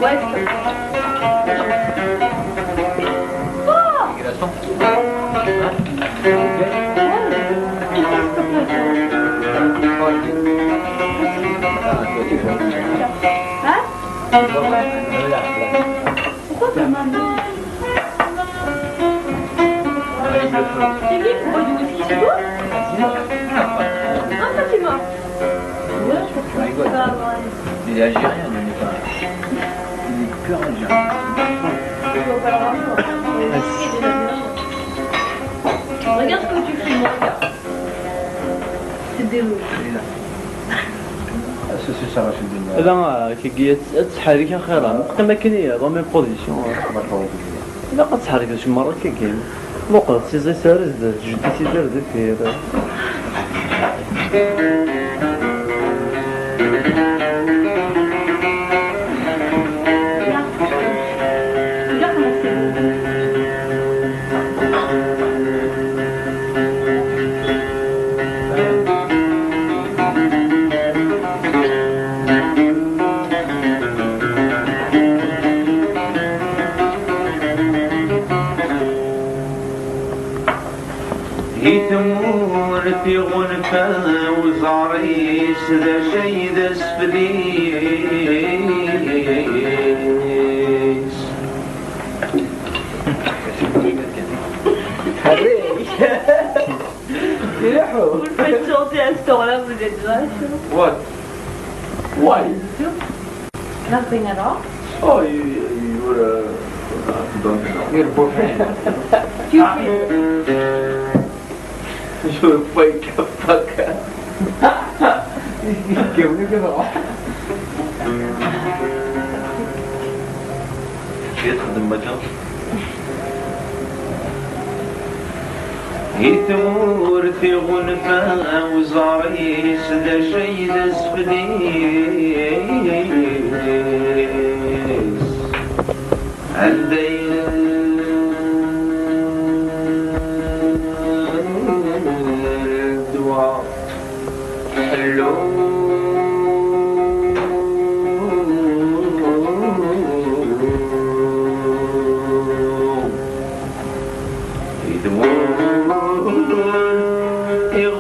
Ouais, pourquoi t'as mal? C'est qui qui boit du whisky, c'est toi? Ah, ça c'est moi. Il est algérien, il n'est pas. Il est pur algérien. Regarde ce que tu fais, moi, regarde. C'est des mots. Ça va chez le لا كي تحرك خيرا كما كاين ضمن بوزيسيون لا قد تحرك شي مرة كاين وقت سي سارز جدي سي دار ديك يتمور في غنفة وزعريس ذا شي ذا سفليس Vous le faites chanter à ce temps-là, vous êtes vache. What? Why? Nothing at all. Oh, you were don't know. You're boyfriend. You wake up, fucker. Give me the law. يخدم مجال يثور في غنفة وزاريس ذا شي ذا سفليس عندي الدواء حلو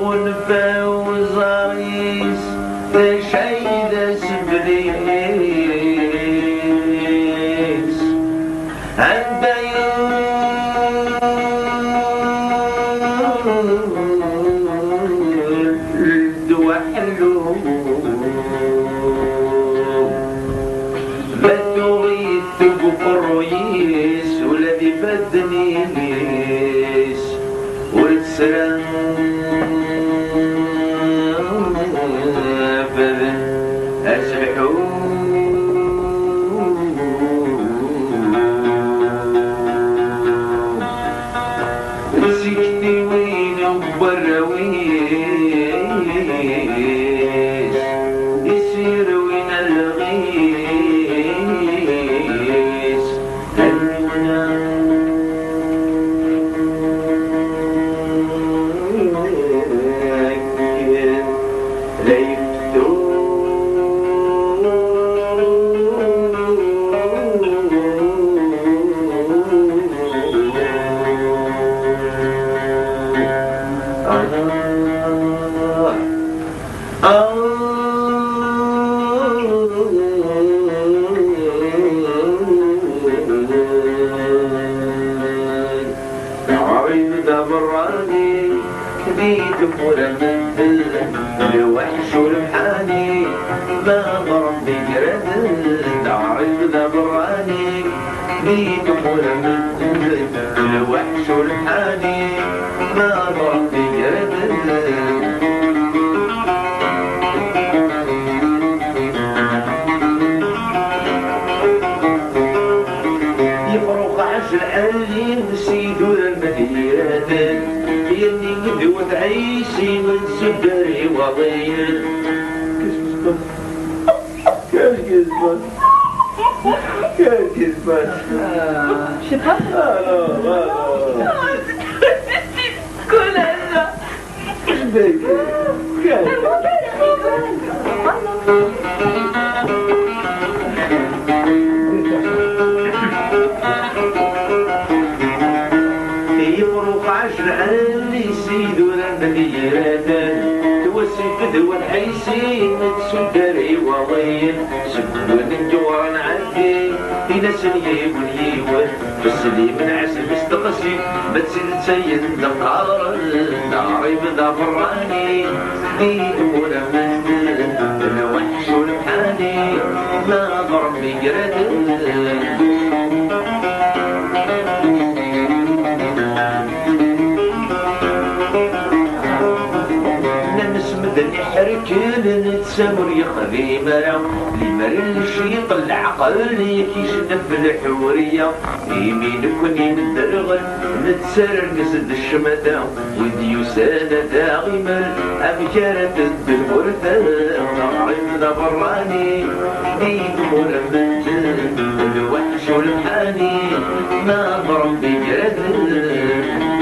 غنفة وزاريس ذا شي ذا سفليس عندي الدواء حلو ما تغيث تقفر ويس ولا بفدنيس والسلام أسبحوا سكتي وين وبرويس يسير وين الغيس المنى لا يفتون عريض براني كبيت فلان الوحش والمحاني ما ضرب بجرد عريض براني كبيت فلان الوحش والمحاني ما ضرب بجرد يفرق عشر العالين سيدو المديرات يني قدوة عيسي من سدري وضيل كيف كذبت Je sais pas. Cool, كيف ذو الحيسين تسكري وضين سكون الدور نعدي إلى سنيب ونيوه بس لي من عسل مستقسي ما تسيد تسيد دقار داري بدا براني ديد ولا مهدل انا وحش ولمحاني ما ضرب بقرد نسمد يحركن نتسامر يخذي مرا لمرا الشي يطلع قلني كيشنف الحورية يمين كوني ندرغل نتسارر نسد الشمدة وديو سادة داغمة أبكارة الدلورثة نعرف ذا براني ديد مرمد الوحش والمحاني ما ضرب بجرد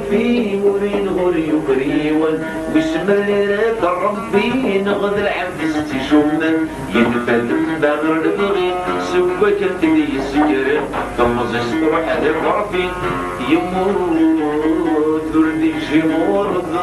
في مرين غري وغريون بسم الله ربي نغذ العبد استشمن ينفذ باغر البغي سوى كالتدي السجر ثم زستروح هذا الغرفي يموت ذردي شي مرض